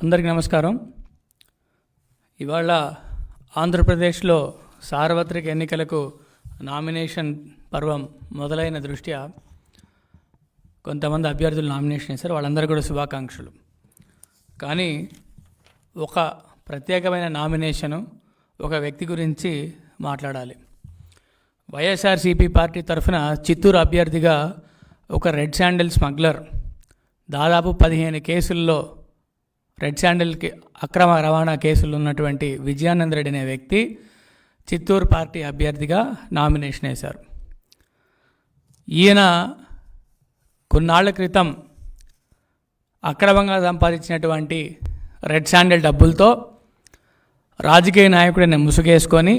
అందరికీ నమస్కారం. ఇవాళ ఆంధ్రప్రదేశ్లో సార్వత్రిక ఎన్నికలకు నామినేషన్ పర్వం మొదలైన దృష్ట్యా కొంతమంది అభ్యర్థులు నామినేషన్ చేశారు. వాళ్ళందరూ కూడా శుభాకాంక్షలు. కానీ ఒక ప్రత్యేకమైన నామినేషను ఒక వ్యక్తి గురించి మాట్లాడాలి. వైఎస్ఆర్సీపీ పార్టీ తరఫున చిత్తూరు అభ్యర్థిగా ఒక రెడ్ శాండిల్ స్మగ్లర్ దాదాపు 15 కేసుల్లో రెడ్ శాండిల్కి అక్రమ రవాణా కేసులు ఉన్నటువంటి విజయానంద రెడ్డి అనే వ్యక్తి చిత్తూరు పార్టీ అభ్యర్థిగా నామినేషన్ వేశారు. ఈయన కొన్నాళ్ల క్రితం అక్రమంగా సంపాదించినటువంటి రెడ్ శాండిల్ డబ్బులతో రాజకీయ నాయకుడిని ముసుగేసుకొని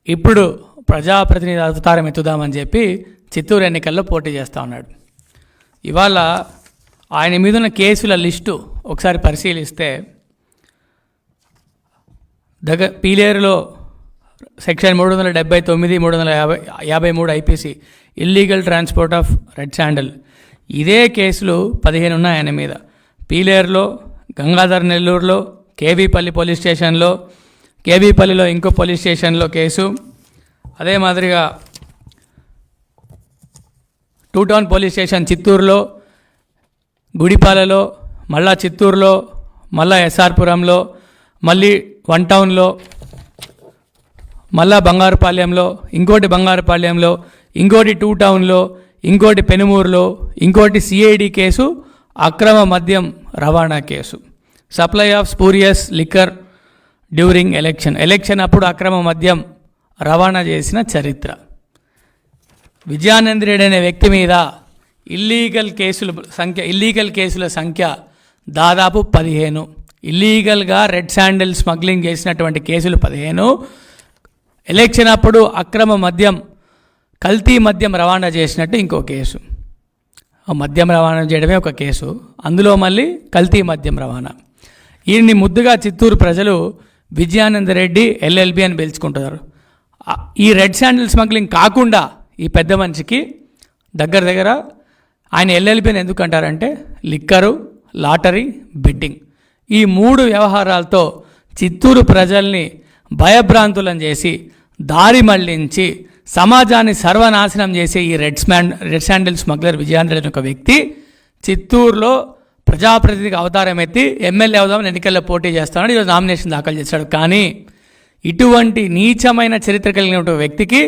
ఇప్పుడు ప్రజాప్రతినిధి అవతారం ఎత్తుదామని చెప్పి చిత్తూరు ఎన్నికల్లో పోటీ చేస్తూ ఉన్నాడు. ఇవాళ ఆయన మీద ఉన్న కేసుల లిస్టు ఒకసారి పరిశీలిస్తే పీలేరులో section 379, 353 IPC illegal transport of red sandal, ఇదే కేసులు 15 ఉన్నాయి ఆయన మీద. పీలేరులో, గంగాధర్ నెల్లూరులో, కేవీపల్లి పోలీస్ స్టేషన్లో, కేవీపల్లిలో ఇంకో పోలీస్ స్టేషన్లో కేసు, అదే మాదిరిగా టూ టౌన్ పోలీస్ స్టేషన్ చిత్తూరులో, గుడిపాలలో, మళ్ళా చిత్తూరులో, మళ్ళా ఎస్ఆర్పురంలో, మళ్ళీ 1 టౌన్లో, మళ్ళా బంగారుపాళ్యంలో, ఇంకోటి బంగారుపాళ్యంలో, ఇంకోటి 2 టౌన్లో, ఇంకోటి పెనుమూరులో, ఇంకోటి సిఐడి కేసు అక్రమ మద్యం రవాణా case, supply of spurious liquor during election అప్పుడు అక్రమ మద్యం రవాణా చేసిన చరిత్ర. విజయానంద రెడ్డి అనే వ్యక్తి మీద ఇల్లీగల్ కేసుల సంఖ్య దాదాపు 15. ఇల్లీగల్గా రెడ్ శాండిల్ స్మగ్లింగ్ చేసినటువంటి కేసులు 15. ఎలక్షన్ అప్పుడు అక్రమ మద్యం, కల్తీ మద్యం రవాణా చేసినట్టు ఇంకో కేసు. మద్యం రవాణా చేయడమే ఒక కేసు, అందులో మళ్ళీ కల్తీ మద్యం రవాణా. ఈయన్ని ముద్దుగా చిత్తూరు ప్రజలు విజయానంద రెడ్డి ఎల్ఎల్బి అని పిలుచుకుంటున్నారు. ఈ రెడ్ శాండిల్ స్మగ్లింగ్ కాకుండా ఈ పెద్ద మనిషికి దగ్గర ఆయన ఎల్ఎల్బి అని ఎందుకు అంటారంటే లిక్కరు, లాటరీ, బెట్టింగ్, ఈ 3 వ్యవహారాలతో చిత్తూరు ప్రజల్ని భయభ్రాంతులను చేసి దారి మళ్లించి సమాజాన్ని సర్వనాశనం చేసే ఈ red sandal smuggler Vijayananda Reddy ఒక వ్యక్తి చిత్తూరులో ప్రజాప్రతినిధికి అవతారం ఎత్తి ఎమ్మెల్యే అవుదామని ఎన్నికల్లో పోటీ చేస్తానని ఈరోజు నామినేషన్ దాఖలు చేశాడు. కానీ ఇటువంటి నీచమైన చరిత్ర కలిగిన ఒక వ్యక్తికి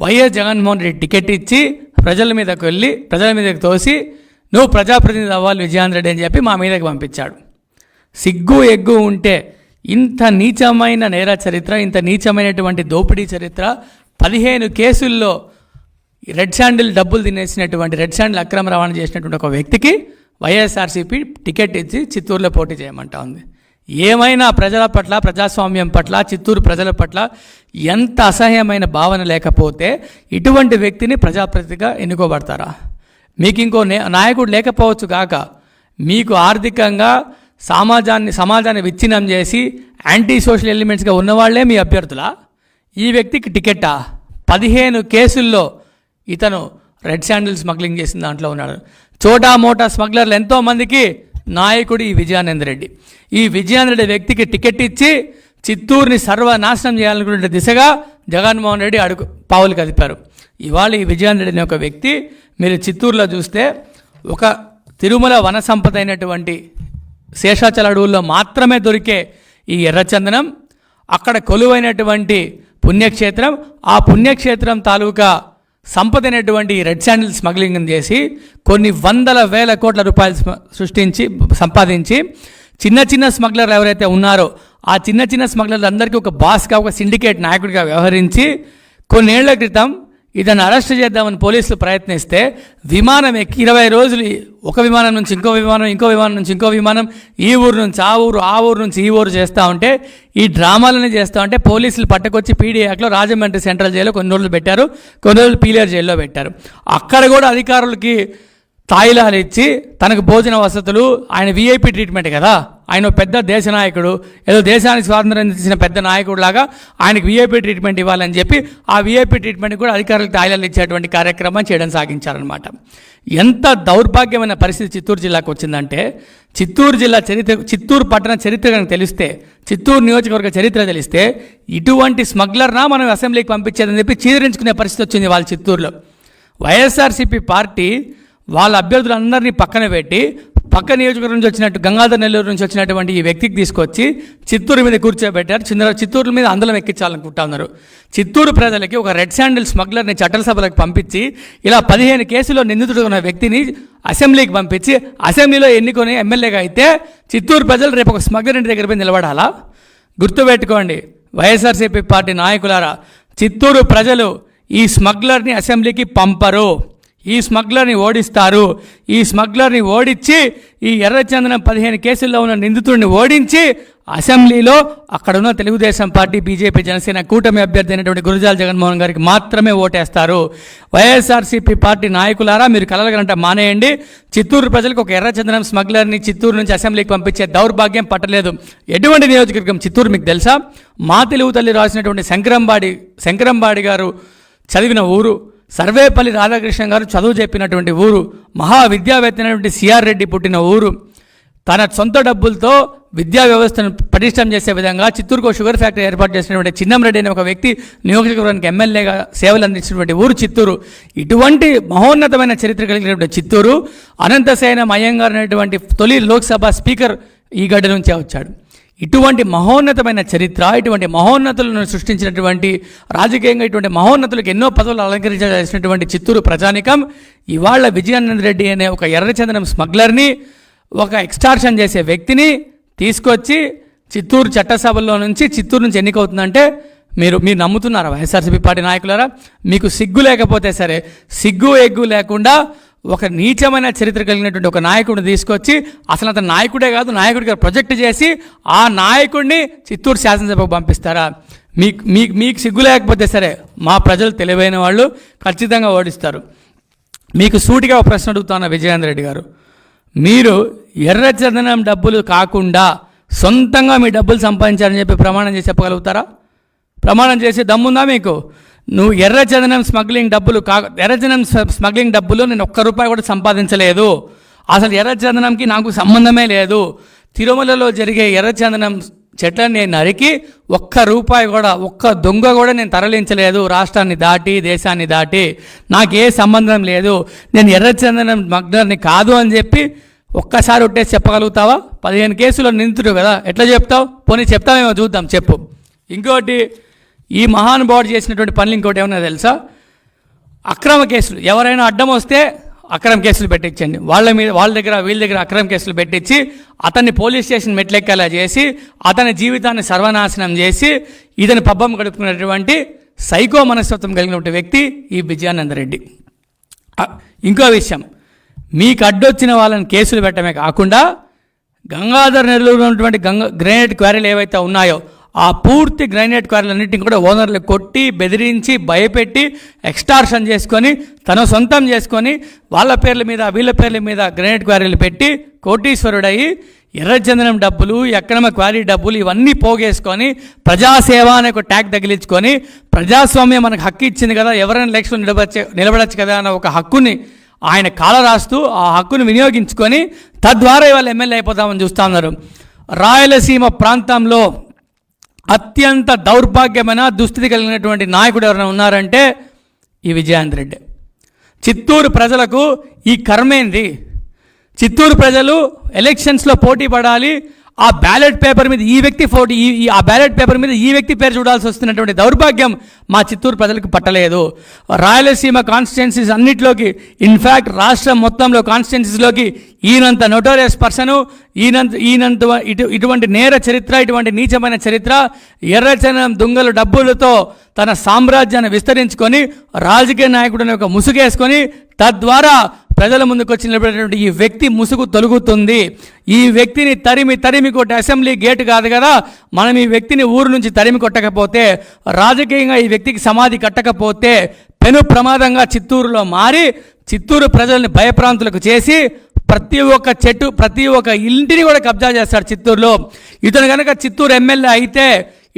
వైఎస్ జగన్మోహన్ రెడ్డి టికెట్ ఇచ్చి ప్రజల మీదకి తోసి నువ్వు ప్రజాప్రతినిధి అవ్వాలి విజయానంద రెడ్డి అని చెప్పి మా మీదకి పంపించాడు. సిగ్గు ఎగ్గు ఉంటే ఇంత నీచమైన నేర చరిత్ర, ఇంత నీచమైనటువంటి దోపిడీ చరిత్ర, 15 కేసుల్లో రెడ్ శాండిల్ డబ్బులు తినేసినటువంటి, రెడ్ శాండిల్ అక్రమ రవాణా చేసినటువంటి ఒక వ్యక్తికి వైఎస్ఆర్సీపీ టికెట్ ఇచ్చి చిత్తూరులో పోటీ చేయమంటా ఉంది. ఏమైనా ప్రజల పట్ల, ప్రజాస్వామ్యం పట్ల, చిత్తూరు ప్రజల పట్ల ఎంత అసహ్యమైన భావన లేకపోతే ఇటువంటి వ్యక్తిని ప్రజాప్రతినిధిగా ఎన్నుకోబడతారా? మీకు ఇంకో నాయకుడు లేకపోవచ్చు కాక మీకు ఆర్థికంగా సమాజాన్ని విచ్ఛిన్నం చేసి యాంటీ సోషల్ ఎలిమెంట్స్గా ఉన్నవాళ్లే మీ అభ్యర్థులా? ఈ వ్యక్తికి టికెట్టా? 15 కేసుల్లో ఇతను రెడ్ శాండిల్ స్మగ్లింగ్ చేసిన దాంట్లో ఉన్నాడు. చోటా మోటా స్మగ్లర్లు ఎంతోమందికి నాయకుడు ఈ విజయానంద రెడ్డి. ఈ విజయానంద రెడ్డి వ్యక్తికి టికెట్ ఇచ్చి చిత్తూరుని సర్వనాశనం చేయాలనుకునే దిశగా జగన్మోహన్ రెడ్డి పావులు కదిపారు. ఇవాళ ఈ విజయానంద రెడ్డి అనే ఒక వ్యక్తి మీరు చిత్తూరులో చూస్తే ఒక తిరుమల వన సంపద అయినటువంటి శేషాచల అడవుల్లో మాత్రమే దొరికే ఈ ఎర్రచందనం, అక్కడ కొలువైనటువంటి పుణ్యక్షేత్రం, ఆ పుణ్యక్షేత్రం తాలూకా సంపద అయినటువంటి రెడ్ శాండిల్ స్మగ్లింగ్ చేసి కొన్ని వందల వేల కోట్ల రూపాయలు సంపాదించి చిన్న స్మగ్లర్లు ఎవరైతే ఉన్నారో ఆ చిన్న స్మగ్లర్లు అందరికీ ఒక బాస్గా, ఒక సిండికేట్ నాయకుడిగా వ్యవహరించి కొన్నేళ్ల క్రితం ఇతను అరెస్ట్ చేద్దామని పోలీసులు ప్రయత్నిస్తే విమానం ఎక్కి 20 రోజులు ఒక విమానం నుంచి ఇంకో విమానం, ఇంకో విమానం నుంచి ఇంకో విమానం, ఈ ఊరు నుంచి ఆ ఊరు, ఆ ఊరు నుంచి ఈ ఊరు చేస్తూ ఉంటే, ఈ డ్రామాలని చేస్తూ ఉంటే పోలీసులు పట్టుకొచ్చి పీడీయాక్లో రాజమండ్రి సెంట్రల్ జైల్లో కొన్ని రోజులు పెట్టారు, కొన్ని రోజులు పీలేరు జైల్లో పెట్టారు. అక్కడ కూడా అధికారులకి తాయిలాలు ఇచ్చి తనకు భోజన వసతులు, ఆయన వీఐపీ ట్రీట్మెంట్ కదా, ఆయన పెద్ద దేశ నాయకుడు, ఏదో దేశానికి స్వాతంత్రం ఇచ్చిన పెద్ద నాయకుడు లాగా ఆయనకు వీఐపీ ట్రీట్మెంట్ ఇవ్వాలని చెప్పి ఆ వీఐపీ ట్రీట్మెంట్ కూడా అధికారులకు తాయిలాలు ఇచ్చేటువంటి కార్యక్రమం చేయడం సాగించారనమాట. ఎంత దౌర్భాగ్యమైన పరిస్థితి చిత్తూరు జిల్లాకు వచ్చిందంటే, చిత్తూరు జిల్లా చరిత్ర, చిత్తూరు పట్టణ చరిత్ర కనుక తెలిస్తే, చిత్తూరు నియోజకవర్గ చరిత్ర తెలిస్తే ఇటువంటి స్మగ్లర్నా మనం అసెంబ్లీకి పంపించేదని చెప్పి చీదరించుకునే పరిస్థితి వచ్చింది వాళ్ళ చిత్తూరులో. వైఎస్ఆర్సీపీ పార్టీ వాళ్ళ అభ్యర్థులందరినీ పక్కన పెట్టి పక్క నియోజకవర్గం నుంచి వచ్చినట్టు గంగాధర్ నెల్లూరు నుంచి వచ్చినటువంటి ఈ వ్యక్తికి తీసుకొచ్చి చిత్తూరు మీద కూర్చోబెట్టారు. చిత్తూరు మీద అందలం ఎక్కించాలనుకుంటా ఉన్నారు. చిత్తూరు ప్రజలకి ఒక రెడ్ శాండిల్ స్మగ్లర్ని చట్టసభలకు పంపించి ఇలా 15 కేసులో నిందితుడు ఉన్న వ్యక్తిని అసెంబ్లీకి పంపించి అసెంబ్లీలో ఎన్నుకొని ఎమ్మెల్యేగా అయితే చిత్తూరు ప్రజలు రేపు ఒక స్మగ్లర్ ఇంటి దగ్గర పోయి నిలబడాలా? గుర్తుపెట్టుకోండి వైఎస్ఆర్సీపీ పార్టీ నాయకులారా, చిత్తూరు ప్రజలు ఈ స్మగ్లర్ని అసెంబ్లీకి పంపరు. ఈ స్మగ్లర్ని ఓడిస్తారు. ఈ స్మగ్లర్ని ఓడించి ఈ ఎర్రచందనం 15 కేసుల్లో ఉన్న నిందితుడిని ఓడించి అసెంబ్లీలో అక్కడున్న తెలుగుదేశం పార్టీ, బీజేపీ, జనసేన కూటమి అభ్యర్థి అయినటువంటి గురజాల జగన్మోహన్ గారికి మాత్రమే ఓటేస్తారు. వైఎస్ఆర్సీపీ పార్టీ నాయకులారా, మీరు కలలుగంట మానేయండి. చిత్తూరు ప్రజలకు ఒక ఎర్రచందనం స్మగ్లర్ని చిత్తూరు నుంచి అసెంబ్లీకి పంపించే దౌర్భాగ్యం పట్టలేదు. ఎటువంటి నియోజకవర్గం చిత్తూరు మీకు తెలుసా? మా తెలుగు తల్లి రాసినటువంటి శంకరంబాడి గారు చదివిన ఊరు, సర్వేపల్లి రాధాకృష్ణ గారు చదువు చెప్పినటువంటి ఊరు, మహావిద్యావేత్త అయినటువంటి సిఆర్ రెడ్డి పుట్టిన ఊరు. తన సొంత డబ్బులతో విద్యా వ్యవస్థను పటిష్టం చేసే విధంగా చిత్తూరుకు షుగర్ ఫ్యాక్టరీ ఏర్పాటు చేసినటువంటి చిన్నంరెడ్డి అనే ఒక వ్యక్తి నియోజకవర్గానికి ఎమ్మెల్యేగా సేవలు అందించినటువంటి ఊరు చిత్తూరు. ఇటువంటి మహోన్నతమైన చరిత్ర కలిగినటువంటి చిత్తూరు, అనంతసేన అయ్యంగార్ అనేటువంటి తొలి లోక్సభ స్పీకర్ ఈ గడ్డ నుంచే వచ్చాడు. ఇటువంటి మహోన్నతమైన చరిత్ర, ఇటువంటి మహోన్నతులను సృష్టించినటువంటి, రాజకీయంగా ఇటువంటి మహోన్నతులకు ఎన్నో పదవులు అలంకరించాల్సినటువంటి చిత్తూరు ప్రజానికం ఇవాళ విజయానంద రెడ్డి అనే ఒక ఎర్రచందనం స్మగ్లర్ని, ఒక ఎక్స్టార్షన్ చేసే వ్యక్తిని తీసుకొచ్చి చిత్తూరు చట్టసభల్లో నుంచి చిత్తూరు నుంచి ఎన్నికవుతుందంటే మీరు నమ్ముతున్నారా వైఎస్ఆర్సీపీ పార్టీ నాయకులారా? మీకు సిగ్గు లేకపోతే సరే, సిగ్గు ఎగ్గు లేకుండా ఒక నీచమైన చరిత్ర కలిగినటువంటి ఒక నాయకుడిని తీసుకొచ్చి, అసలు అతను నాయకుడే కాదు, నాయకుడిగా ప్రొజెక్ట్ చేసి ఆ నాయకుడిని చిత్తూరు శాసనసభకు పంపిస్తారా? మీకు సిగ్గు లేకపోతే సరే, మా ప్రజలు తెలివైన వాళ్ళు ఖచ్చితంగా ఓడిస్తారు. మీకు సూటిగా ఒక ప్రశ్న అడుగుతున్నా విజయేంద్ర రెడ్డి గారు, మీరు ఎర్రచందనం డబ్బులు కాకుండా సొంతంగా మీ డబ్బులు సంపాదించారని చెప్పి ప్రమాణం చేసి చెప్పగలుగుతారా? ప్రమాణం చేసి దమ్ముందా మీకు? నువ్వు ఎర్రచందనం స్మగ్లింగ్ డబ్బులు నేను ₹1 కూడా సంపాదించలేదు, అసలు ఎర్రచందనంకి నాకు సంబంధమే లేదు, తిరుమలలో జరిగే ఎర్రచందనం చెట్లను నేను నరికి ₹1 కూడా, ఒక్క దొంగ కూడా నేను తరలించలేదు, రాష్ట్రాన్ని దాటి దేశాన్ని దాటి నాకే సంబంధం లేదు, నేను ఎర్రచందనం స్మగ్లర్ని కాదు అని చెప్పి ఒక్కసారి ఒట్టేసి చెప్పగలుగుతావా? 15 కేసులో నిందితుడు కదా, ఎట్లా చెప్తావు? పోనీ చెప్తామేమో చూద్దాం, చెప్పు. ఇంకోటి, ఈ మహానుభావుడు చేసినటువంటి పనులు ఇంకోటి ఏమన్నా తెలుసా? అక్రమ కేసులు, ఎవరైనా అడ్డం వస్తే అక్రమ కేసులు పెట్టించండి, వీళ్ళ దగ్గర అక్రమ కేసులు పెట్టించి అతన్ని పోలీస్ స్టేషన్ మెట్లెక్కేలా చేసి అతని జీవితాన్ని సర్వనాశనం చేసి ఇతని పబ్బం గడుపుకున్నటువంటి సైకో మనస్తత్వం కలిగినటువంటి వ్యక్తి ఈ విజయానంద రెడ్డి. ఇంకో విషయం, మీకు అడ్డొచ్చిన వాళ్ళని కేసులు పెట్టడమే కాకుండా గంగాధర్ నెల్లూరులో ఉన్నటువంటి గ్రానైట్ క్వారీలు ఏవైతే ఉన్నాయో ఆ పూర్తి గ్రానైట్ క్వారీలన్నింటినీ కూడా ఓనర్లు కొట్టి, బెదిరించి, భయపెట్టి, ఎక్స్టార్షన్ చేసుకొని, తన సొంతం చేసుకొని, వాళ్ళ పేర్ల మీద వీళ్ళ పేర్ల మీద గ్రానైట్ క్వారీలు పెట్టి కోటీశ్వరుడయి ఎర్రచందనం డబ్బులు, అక్రమ క్వారీ డబ్బులు ఇవన్నీ పోగేసుకొని ప్రజాసేవ అనే ఒక ట్యాగ్ తగిలించుకొని, ప్రజాస్వామ్యం మనకు హక్కు ఇచ్చింది కదా, ఎవరైనా ఎలక్షన్ నిలబడచ్చు కదా అన్న ఒక హక్కుని ఆయన కాల రాస్తూ ఆ హక్కును వినియోగించుకొని తద్వారా ఇవాళ ఎమ్మెల్యే అయిపోతామని చూస్తూ ఉన్నారు. రాయలసీమ ప్రాంతంలో అత్యంత దౌర్భాగ్యమైన దుస్థితి కలిగినటువంటి నాయకుడు ఎవరైనా ఉన్నారంటే ఈ విజయానంద రెడ్డి. చిత్తూరు ప్రజలకు ఈ కర్మేంది? చిత్తూరు ప్రజలు ఎలక్షన్స్లో పోటీ పడాలి, ఆ బ్యాలెట్ పేపర్ మీద ఈ వ్యక్తి ఆ బ్యాలెట్ పేపర్ మీద ఈ వ్యక్తి పేరు చూడాల్సి వస్తున్నటువంటి దౌర్భాగ్యం మా చిత్తూరు ప్రజలకు పట్టలేదు. రాయలసీమ కాన్స్టిట్యున్సీస్ అన్నింటిలోకి, ఇన్ఫ్యాక్ట్ రాష్ట్రం మొత్తంలో కాన్స్టిట్యున్సీస్లోకి ఈయనంత నోటోరియస్ పర్సను, ఇటువంటి నేర చరిత్ర, ఇటువంటి నీచమైన చరిత్ర, ఎర్రచందనం దొంగలు డబ్బులతో తన సామ్రాజ్యాన్ని విస్తరించుకొని రాజకీయ నాయకుడిని ఒక ముసుగేసుకొని తద్వారా ప్రజల ముందుకు వచ్చి నిలబడేటువంటి ఈ వ్యక్తి ముసుగు తొలుగుతుంది. ఈ వ్యక్తిని తరిమి కొట్టే అసెంబ్లీ గేటు కాదు కదా, మనం ఈ వ్యక్తిని ఊరు నుంచి తరిమి కొట్టకపోతే, రాజకీయంగా ఈ వ్యక్తికి సమాధి కట్టకపోతే పెను ప్రమాదంగా చిత్తూరులో మారి చిత్తూరు ప్రజల్ని భయప్రాంతులకు చేసి ప్రతి ఒక్క చెట్టు ప్రతి ఒక్క ఇంటిని కూడా కబ్జా చేస్తాడు చిత్తూరులో. ఇతను కనుక చిత్తూరు ఎమ్మెల్యే అయితే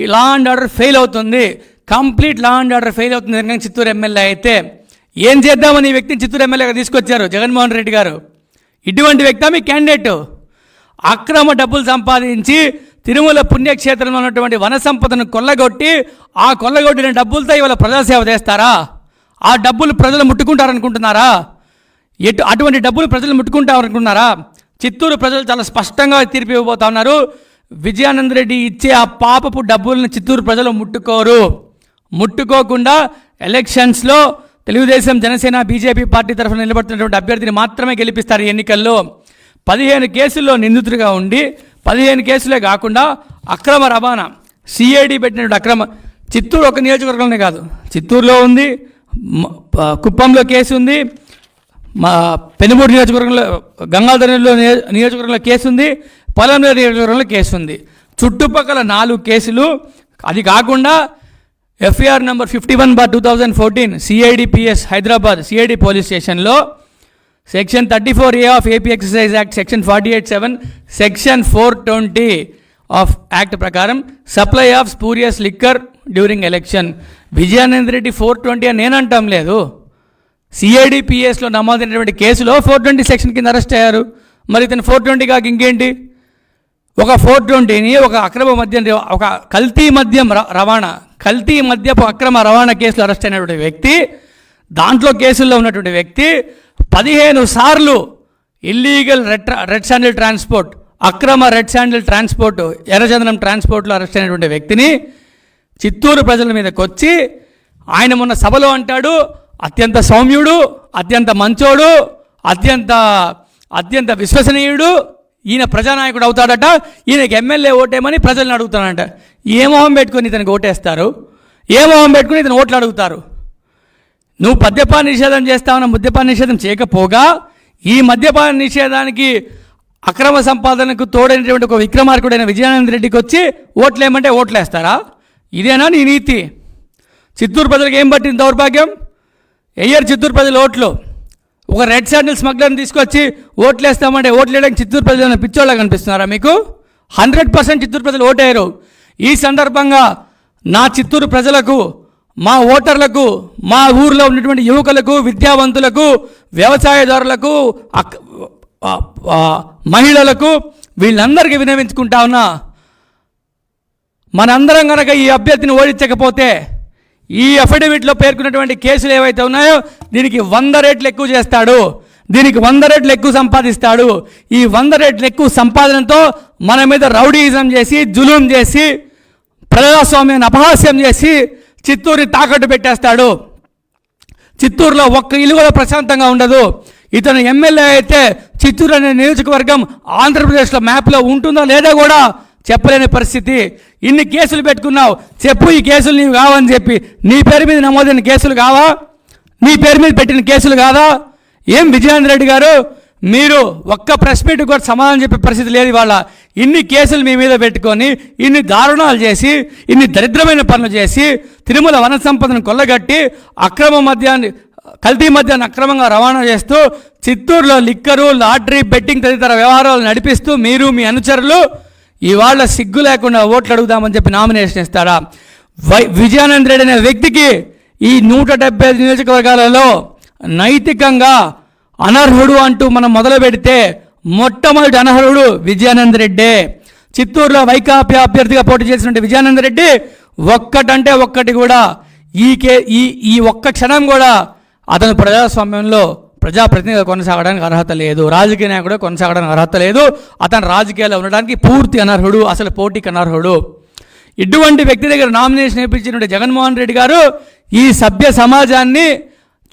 ఈ లా అండ్ ఆర్డర్ ఫెయిల్ అవుతుంది, complete law and order fail అవుతుంది కనుక చిత్తూరు ఎమ్మెల్యే అయితే. ఏం చేద్దామని ఈ వ్యక్తిని చిత్తూరు ఎమ్మెల్యేగా తీసుకొచ్చారు జగన్మోహన్ రెడ్డి గారు. ఇటువంటి వ్యక్తి మీ క్యాండిడేట్ అక్రమ డబ్బులు సంపాదించి తిరుమల పుణ్యక్షేత్రంలో ఉన్నటువంటి వన సంపదను కొల్లగొట్టి ఆ కొల్లగొట్టిన డబ్బులతో ఇవాళ ప్రజాసేవ చేస్తారా? ఆ డబ్బులు ప్రజలు ముట్టుకుంటారనుకుంటున్నారా? అటువంటి డబ్బులు ప్రజలు ముట్టుకుంటారనుకుంటున్నారా? చిత్తూరు ప్రజలు చాలా స్పష్టంగా తీర్పు ఇవ్వబోతా ఉన్నారు. విజయానంద రెడ్డి ఇచ్చే ఆ పాపపు డబ్బులను చిత్తూరు ప్రజలు ముట్టుకోకుండా ఎలక్షన్స్లో తెలుగుదేశం, జనసేన, బీజేపీ పార్టీ తరఫున నిలబడుతున్నటువంటి అభ్యర్థిని మాత్రమే గెలిపిస్తారు. ఎన్నికల్లో 15 కేసుల్లో నిందితుడిగా ఉండి 15 కేసులే కాకుండా అక్రమ రవాణా సిఐడి పెట్టినటువంటి అక్రమ చిత్తూరు ఒక నియోజకవర్గంలోనే కాదు, చిత్తూరులో ఉంది, కుప్పంలో కేసు ఉంది, పెనుమూరు నియోజకవర్గంలో గంగాధరంలో నియోజకవర్గంలో కేసు ఉంది, పొలంలో నియోజకవర్గంలో కేసు ఉంది. చుట్టుపక్కల 4 కేసులు. అది కాకుండా FIR number 51/2014 CIDPS Hyderabad CID police స్టేషన్లో section 34A of AP excise act, section 48(7), section 420 of act ప్రకారం supply of spurious liquor during election. Vijayananda Reddy 420 అని నేను అంటాం లేదు, సిఐడిపిఎస్లో నమోదైనటువంటి కేసులో 420 సెక్షన్ కింద అరెస్ట్ అయ్యారు. మరి ఇతను 420 కాక ఇంకేంటి? ఒక 420ని ఒక అక్రమ మద్యం, ఒక కల్తీ మద్యం రవాణా, కల్తీ మద్యపు అక్రమ రవాణా కేసులో అరెస్ట్ అయినటువంటి వ్యక్తి, దాంట్లో కేసుల్లో ఉన్నటువంటి వ్యక్తి 15 సార్లు ఇల్లీగల్ రెడ్ శాండిల్ ట్రాన్స్పోర్ట్, అక్రమ రెడ్ శాండిల్ ట్రాన్స్పోర్ట్, ఎర్రచందనం ట్రాన్స్పోర్ట్లో అరెస్ట్ అయినటువంటి వ్యక్తిని చిత్తూరు ప్రజల మీదకి వచ్చి ఆయన మొన్న సభలో అంటాడు, అత్యంత సౌమ్యుడు, అత్యంత మంచోడు, అత్యంత విశ్వసనీయుడు, ఈయన ప్రజానాయకుడు అవుతాడట, ఈయనకి ఎమ్మెల్యే ఓటేమని ప్రజల్ని అడుగుతానంట. ఏ మొహం పెట్టుకొని ఇతనికి ఓటేస్తారు? ఏ మొహం పెట్టుకుని ఇతను ఓట్లు అడుగుతారు? నువ్వు మద్యపాన నిషేధం చేస్తావన్న మద్యపాన నిషేధం చేయకపోగా ఈ మద్యపాన నిషేధానికి అక్రమ సంపాదనకు తోడైనటువంటి ఒక విక్రమార్కుడైన విజయానంద రెడ్డికి వచ్చి ఓట్లేమంటే ఓట్లేస్తారా? ఇదేనా నీ నీతి? చిత్తూరు ప్రజలకు ఏం పట్టింది దౌర్భాగ్యం? ఎయ్యరు చిత్తూరు ప్రజలు ఓట్లు. ఒక రెడ్ శాండిల్ స్మగ్లర్ని తీసుకొచ్చి ఓట్లేస్తామంటే ఓట్లేయడానికి చిత్తూరు ప్రజలు పిచ్చోళ్ళ కనిపిస్తున్నారా మీకు? 100% చిత్తూరు ప్రజలు ఓటేయరు. ఈ సందర్భంగా నా చిత్తూరు ప్రజలకు, మా ఓటర్లకు, మా ఊర్లో ఉన్నటువంటి యువకులకు, విద్యావంతులకు, వ్యవసాయదారులకు, మహిళలకు, వీళ్ళందరికీ విన్నవించుకుంటా ఉన్నా, మనందరం కనుక ఈ అభ్యర్థిని ఓడించకపోతే ఈ అఫిడవిట్లో పేర్కొన్నటువంటి కేసులు ఏవైతే ఉన్నాయో దీనికి 100 రెట్లు ఎక్కువ చేస్తాడు, దీనికి 100 రెట్లు ఎక్కువ సంపాదిస్తాడు. ఈ 100 రెట్లు ఎక్కువ సంపాదనతో మన మీద రౌడీయిజం చేసి, జులుం చేసి, ప్రజాస్వామ్యాన్ని అపహాస్యం చేసి చిత్తూరుని తాకట్టు పెట్టేస్తాడు. చిత్తూరులో ఒక్క ఇల్లు కూడా ప్రశాంతంగా ఉండదు. ఇతను ఎమ్మెల్యే అయితే చిత్తూరు అనే నియోజకవర్గం ఆంధ్రప్రదేశ్లో మ్యాప్లో ఉంటుందో లేదో కూడా చెప్పలేని పరిస్థితి. ఇన్ని కేసులు పెట్టుకున్నావు, చెప్పు ఈ కేసులు నీవు కావని చెప్పి. నీ పేరు మీద నమోదైన కేసులు కావా? నీ పేరు మీద పెట్టిన కేసులు కాదా? ఏం విజయానంద రెడ్డి గారు, మీరు ఒక్క ప్రెస్ మీట్ కూడా సమాధానం చెప్పే పరిస్థితి లేదు ఇవాళ. ఇన్ని కేసులు మీ మీద పెట్టుకొని, ఇన్ని దారుణాలు చేసి, ఇన్ని దరిద్రమైన పనులు చేసి, తిరుమల వన సంపదను కొల్లగట్టి, అక్రమ మద్యాన్ని, కల్తీ మద్యాన్ని అక్రమంగా రవాణా చేస్తూ, చిత్తూరులో లిక్కరు, లాటరీ, బెట్టింగ్ తదితర వ్యవహారాలు నడిపిస్తూ మీరు మీ అనుచరులు ఇవాళ సిగ్గు లేకుండా ఓట్లు అడుగుదామని చెప్పి నామినేషన్ ఇస్తారా? విజయానంద రెడ్డి అనే వ్యక్తికి ఈ 175 నియోజకవర్గాలలో నైతికంగా అనర్హుడు అంటూ మనం మొదలు పెడితే మొట్టమొదటి అనర్హుడు విజయానంద రెడ్డే. చిత్తూరులో వైకాపా అభ్యర్థిగా పోటీ చేసినటువంటి విజయానంద రెడ్డి ఒక్కటంటే ఒక్కటి కూడా ఈ ఒక్క క్షణం కూడా అతను ప్రజాస్వామ్యంలో ప్రజాప్రతినిధిగా కొనసాగడానికి అర్హత లేదు, రాజకీయ నాయకుడు కొనసాగడానికి అర్హత లేదు. అతను రాజకీయాల్లో ఉండడానికి పూర్తి అనర్హుడు, అసలు పోటీకి అనర్హుడు. ఇటువంటి వ్యక్తి దగ్గర నామినేషన్ ఇప్పించినటువంటి జగన్మోహన్ రెడ్డి గారు ఈ సభ్య సమాజాన్ని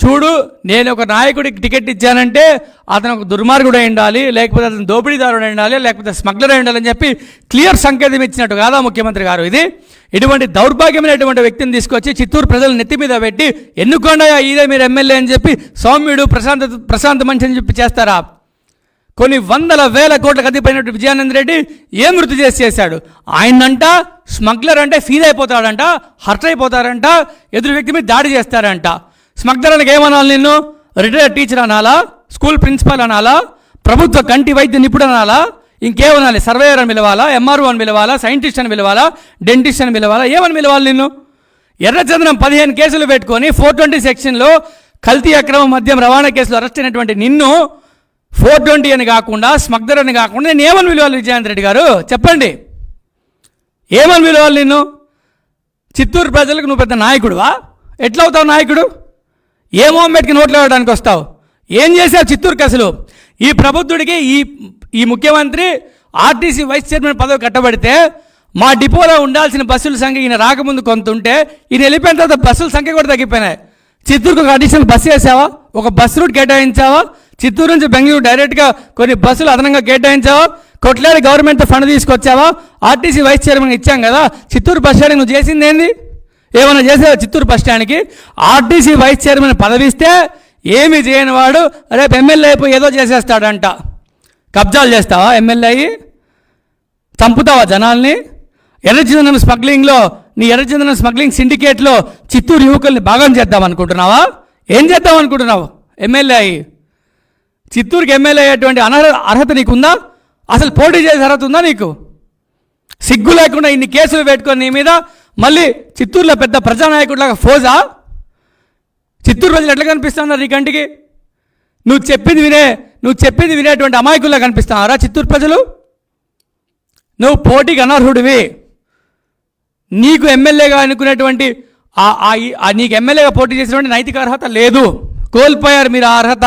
చూడు, నేను ఒక నాయకుడికి టికెట్ ఇచ్చానంటే అతను ఒక దుర్మార్గుడు అయి ఉండాలి, లేకపోతే అతను దోపిడీదారుడు అయి ఉండాలి, లేకపోతే స్మగ్లర్ అయి ఉండాలని చెప్పి క్లియర్ సంకేతం ఇచ్చినట్టు కాదా ముఖ్యమంత్రి గారు? ఇటువంటి దౌర్భాగ్యమైనటువంటి వ్యక్తిని తీసుకొచ్చి చిత్తూరు ప్రజలు నెత్తి మీద పెట్టి ఎన్నుకోండి ఇదే మీరు ఎమ్మెల్యే అని చెప్పి, సౌమ్యుడు, ప్రశాంత మనిషి అని చెప్పి చేస్తారా? కొన్ని 100,000 కోట్లకు అధిపైనటువంటి విజయానంద రెడ్డి ఏం వృత్తి చేశాడు? ఆయనంట స్మగ్లర్ అంటే ఫీల్ అయిపోతాడంట, హర్ట్ అయిపోతారంట, ఎదురు వ్యక్తి మీద దాడి చేస్తారంట. స్మగ్లర్లకు ఏమనాలి నిన్ను? రిటైర్డ్ టీచర్ అనాలా, స్కూల్ ప్రిన్సిపాల్ అనాలా, ప్రభుత్వ కంటి వైద్య నిపుణుడు అనాలా, ఇంకేమనాలి? సర్వేయర్ అని పిలవాలా, ఎంఆర్ఓ అని పిలవాలా, సైంటిస్ట్ అని పిలవాలా, డెంటిస్ట్ అని పిలవాలా, ఏమని పిలవాలి నిన్ను? ఎర్రచందనం 15 కేసులు పెట్టుకొని 420 సెక్షన్లో కల్తీ అక్రమ మద్యం రవాణా కేసులో అరెస్ట్ అయినటువంటి నిన్ను 420 అని కాకుండా, స్మగ్లర్ అని కాకుండా నేను ఏమని పిలవాలి? విజయాంత్ రెడ్డి గారు చెప్పండి, ఏమని పిలవాలి నిన్ను? చిత్తూరు ప్రజలకు నువ్వు పెద్ద నాయకుడువా? ఎట్లా అవుతావు నాయకుడు? ఏ మొహమ్మద్కి నోట్లు వేయడానికి వస్తావు? ఏం చేశావు చిత్తూరుకి అసలు? ఈ ప్రబుద్ధుడికి ఈ ముఖ్యమంత్రి ఆర్టీసీ వైస్ చైర్మన్ పదవి కట్టబడితే మా డిపోలో ఉండాల్సిన బస్సుల సంఖ్య ఈయన రాకముందు కొంత ఉంటే ఈయన వెళ్ళిపోయిన తర్వాత బస్సుల సంఖ్య కూడా తగ్గిపోయినాయి. చిత్తూరుకు ఒక అడిషనల్ బస్సు వేసావా? ఒక బస్సు రూట్ కేటాయించావా? చిత్తూరు నుంచి బెంగళూరు డైరెక్ట్గా కొన్ని బస్సులు అదనంగా కేటాయించావా? కొట్లాడి గవర్నమెంట్ ఫండ్ తీసుకొచ్చావా? ఆర్టీసీ వైస్ చైర్మన్ ఇచ్చాం కదా. చిత్తూరు బస్ స్టాండ్కి నువ్వు చేసింది ఏంది? ఏమైనా చేసావా చిత్తూరు బస్ స్టాండ్కి? ఆర్టీసీ వైస్ చైర్మన్ పదవి ఇస్తే ఏమి చేయని వాడు రేపు ఎమ్మెల్యే అయిపోయి ఏదో చేసేస్తాడంట. కబ్జాలు చేస్తావా? ఎమ్మెల్యే అయ్యి చంపుతావా జనాల్ని? ఎర్రచందనం స్మగ్లింగ్లో, నీ ఎర్రచందనం స్మగ్లింగ్ సిండికేట్లో చిత్తూరు యువకుల్ని భాగం చేద్దాం అనుకుంటున్నావా? ఏం చేద్దాం అనుకుంటున్నావు? ఎమ్మెల్యే అయ్యి చిత్తూరుకి ఎమ్మెల్యే అయ్యేటువంటి అర్హత నీకుందా? అసలు పోటీ చేసే అర్హత ఉందా నీకు? సిగ్గు లేకుండా ఇన్ని కేసులు పెట్టుకొని నీ మీద మళ్ళీ చిత్తూరులో పెద్ద ప్రజానాయకుడిలాగా ఫోజా? చిత్తూరు ప్రజలు ఎట్లా కనిపిస్తున్నారు నీ కంటికి? నువ్వు చెప్పింది వినేటువంటి అమాయకుల్లా కనిపిస్తున్నారా చిత్తూరు ప్రజలు? నువ్వు పోటీకి అనర్హుడివి. నీకు ఎమ్మెల్యేగా అనుకునేటువంటి నీకు ఎమ్మెల్యేగా పోటీ చేసినటువంటి నైతిక అర్హత లేదు. కోల్పోయారు మీరు ఆ అర్హత.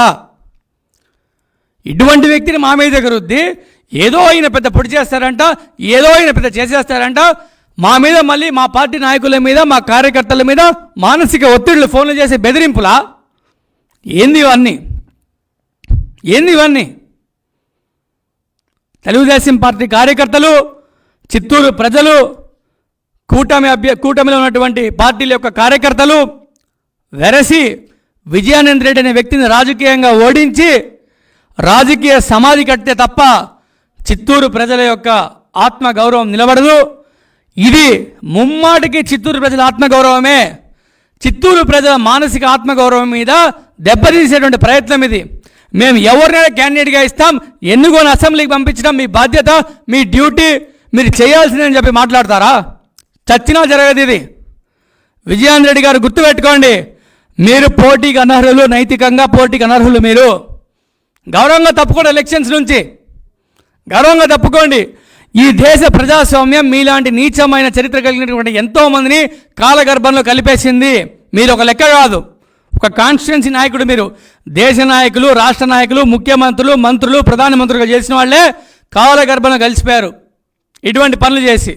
ఇటువంటి వ్యక్తిని మా మీద దగ్గరుద్ది ఏదో ఆయన పెద్ద పొడి చేస్తారంట, ఏదో ఆయన పెద్ద చేసేస్తారంట. మా మీద మళ్ళీ మా పార్టీ నాయకుల మీద, మా కార్యకర్తల మీద మానసిక ఒత్తిళ్లు ఫోన్లు చేసే బెదిరింపులా? ఏంది ఇవన్నీ? తెలుగుదేశం పార్టీ కార్యకర్తలు, చిత్తూరు ప్రజలు, కూటమిలో ఉన్నటువంటి పార్టీల యొక్క కార్యకర్తలు వెరసి విజయానంద్ రెడ్డి అనే వ్యక్తిని రాజకీయంగా ఓడించి రాజకీయ సమాధి కడితే తప్ప చిత్తూరు ప్రజల యొక్క ఆత్మగౌరవం నిలబడదు. ఇది ముమ్మాటికి చిత్తూరు ప్రజల ఆత్మగౌరవమే. చిత్తూరు ప్రజల మానసిక ఆత్మగౌరవం మీద దెబ్బతీసేటువంటి ప్రయత్నం ఇది. మేము ఎవరినైనా క్యాండిడేట్గా ఇస్తాం, ఎన్నుకొని అసెంబ్లీకి పంపించడం మీ బాధ్యత, మీ డ్యూటీ, మీరు చేయాల్సిందని చెప్పి మాట్లాడతారా? చచ్చినా జరగదు ఇది. విజయాంత్ రెడ్డి గారు గుర్తుపెట్టుకోండి, మీరు పోటీకి అనర్హులు, నైతికంగా పోటీకి అనర్హులు. మీరు గౌరవంగా తప్పుకోండి, ఎలక్షన్స్ నుంచి గౌరవంగా తప్పుకోండి. ఈ దేశ ప్రజాస్వామ్యం మీలాంటి నీచమైన చరిత్ర కలిగినటువంటి ఎంతోమందిని కాలగర్భంలో కలిపేసింది. మీరు ఒక లెక్క కాదు, ఒక కాన్స్టిట్యున్సీ నాయకుడు. మీరు దేశ నాయకులు, రాష్ట్ర నాయకులు, ముఖ్యమంత్రులు, మంత్రులు, ప్రధానమంత్రులుగా చేసిన వాళ్ళే కాలగర్భంలో కలిసిపోయారు ఇటువంటి పనులు చేసి.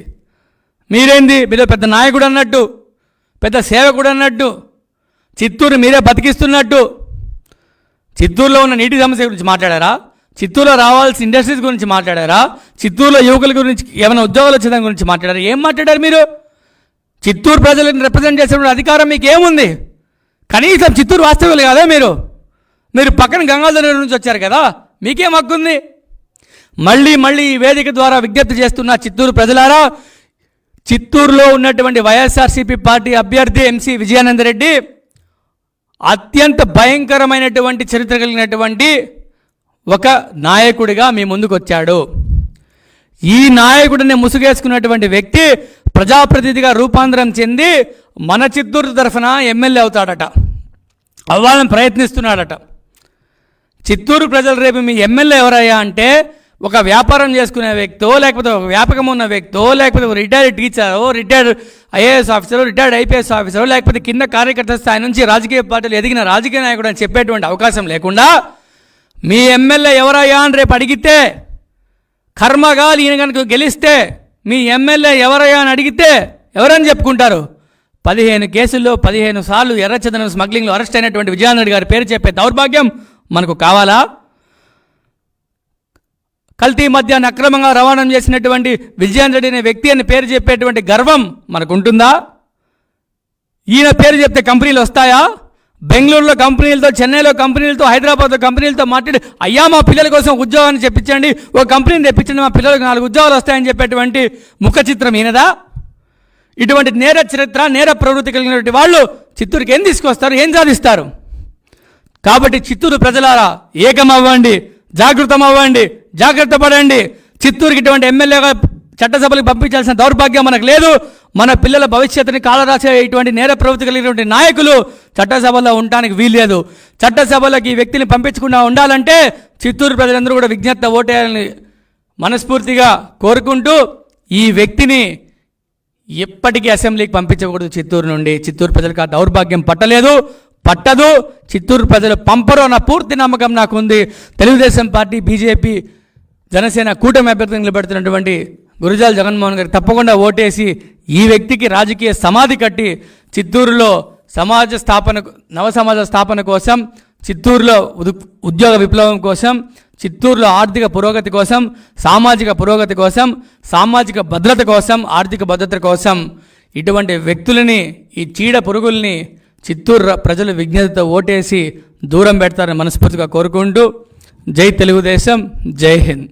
మీరేంది, మీరు పెద్ద నాయకుడు అన్నట్టు, పెద్ద సేవకుడు అన్నట్టు, చిత్తూరు మీరే బతికిస్తున్నట్టు. చిత్తూరులో ఉన్న నీటి సమస్య గురించి మాట్లాడారా? చిత్తూరులో రావాల్సిన ఇండస్ట్రీస్ గురించి మాట్లాడారా? చిత్తూరులో యువకుల గురించి ఏమైనా ఉద్యోగాలు వచ్చేదాని గురించి మాట్లాడారా? ఏం మాట్లాడారు మీరు? చిత్తూరు ప్రజలను రిప్రజెంట్ చేసే అధికారం మీకు ఏముంది? కనీసం చిత్తూరు వాస్తవ్యులు కాదా మీరు పక్కన గంగాధర నుంచి వచ్చారు కదా, మీకేం హక్కుంది? మళ్ళీ ఈ వేదిక ద్వారా విజ్ఞప్తి చేస్తున్న చిత్తూరు ప్రజలారా, చిత్తూరులో ఉన్నటువంటి వైఎస్ఆర్సీపీ పార్టీ అభ్యర్థి ఎంసీ విజయానంద రెడ్డి అత్యంత భయంకరమైనటువంటి చరిత్ర కలిగినటువంటి ఒక నాయకుడిగా మీ ముందుకు వచ్చాడు. ఈ నాయకుడిని ముసుగేసుకున్నటువంటి వ్యక్తి ప్రజాప్రతినిధిగా రూపాంతరం చెంది మన చిత్తూరు తరఫున ఎమ్మెల్యే అవుతాడట, అవ్వాలని ప్రయత్నిస్తున్నాడట. చిత్తూరు ప్రజలు రేపు మీ ఎమ్మెల్యే ఎవరయ్యా అంటే ఒక వ్యాపారం చేసుకునే వ్యక్తో, లేకపోతే ఒక వ్యాపకం ఉన్న వ్యక్తో, లేకపోతే ఒక రిటైర్డ్ టీచరో, రిటైర్డ్ ఐఏఎస్ ఆఫీసరో, రిటైర్డ్ ఐపీఎస్ ఆఫీసరో, లేకపోతే కింద కార్యకర్త స్థాయి నుంచి రాజకీయ పార్టీలు ఎదిగిన రాజకీయ నాయకుడు అని చెప్పేటువంటి అవకాశం లేకుండా మీ ఎమ్మెల్యే ఎవరయ్యా అని రేపు అడిగితే, కర్మగా ఈయన కనుక గెలిస్తే మీ ఎమ్మెల్యే ఎవరయ్యా అని అడిగితే ఎవరని చెప్పుకుంటారు? 15 కేసుల్లో 15 సార్లు ఎర్రచందనం స్మగ్లింగ్లో అరెస్ట్ అయినటువంటి విజయానంద్ రెడ్డి గారి పేరు చెప్పే దౌర్భాగ్యం మనకు కావాలా? కల్తీ మద్యాన్ని అక్రమంగా రవాణా చేసినటువంటి విజయానంద్ రెడ్డి అనే వ్యక్తి అని పేరు చెప్పేటువంటి గర్వం మనకు ఉంటుందా? ఈయన పేరు చెప్తే కంపెనీలు వస్తాయా? బెంగళూరులో కంపెనీలతో, చెన్నైలో కంపెనీలతో, హైదరాబాద్లో కంపెనీలతో మాట్లాడి అయ్యా మా పిల్లల కోసం ఉద్యోగాన్ని చెప్పించండి, ఒక కంపెనీని తెప్పించండి, మా పిల్లలకు 4 ఉద్యోగాలు వస్తాయని చెప్పేటువంటి ముఖ చిత్రం ఈయనదా? ఇటువంటి నేర చరిత్ర, నేర ప్రవృత్తి కలిగినటువంటి వాళ్ళు చిత్తూరుకి ఏం తీసుకొస్తారు, ఏం సాధిస్తారు? కాబట్టి చిత్తూరు ప్రజలారా ఏకమవ్వండి, జాగృతమవ్వండి, జాగ్రత్త పడండి. చిత్తూరుకి ఇటువంటి ఎమ్మెల్యేగా చట్టసభలకు పంపించాల్సిన దౌర్భాగ్యం మనకు లేదు. మన పిల్లల భవిష్యత్తుని కాలరాసే ఇటువంటి నేర ప్రవృత్తి కలిగినటువంటి నాయకులు చట్టసభలో ఉండడానికి వీల్లేదు. చట్టసభలకు ఈ వ్యక్తిని పంపించకుండా ఉండాలంటే చిత్తూరు ప్రజలందరూ కూడా విజ్ఞప్తి ఓటేయాలని మనస్ఫూర్తిగా కోరుకుంటూ, ఈ వ్యక్తిని ఎప్పటికీ అసెంబ్లీకి పంపించకూడదు. చిత్తూరు నుండి చిత్తూరు ప్రజలకు ఆ దౌర్భాగ్యం పట్టదు. చిత్తూరు ప్రజలు పంపరు అన్న పూర్తి నమ్మకం నాకుంది. తెలుగుదేశం పార్టీ, బీజేపీ, జనసేన కూటమి అభ్యర్థిని నిలబెడుతున్నటువంటి గురజాల జగన్మోహన్ గారికి తప్పకుండా ఓటేసి ఈ వ్యక్తికి రాజకీయ సమాధి కట్టి చిత్తూరులో నవ సమాజ స్థాపన కోసం, చిత్తూరులో ఉద్యోగ విప్లవం కోసం, చిత్తూరులో ఆర్థిక పురోగతి కోసం, సామాజిక పురోగతి కోసం, సామాజిక భద్రత కోసం, ఆర్థిక భద్రత కోసం ఇటువంటి వ్యక్తులని, ఈ చీడ పురుగుల్ని చిత్తూరు ప్రజలు విజ్ఞతతో ఓటేసి దూరం పెడతారని మనస్ఫూర్తిగా కోరుకుంటూ, జై తెలుగుదేశం, జై హింద్.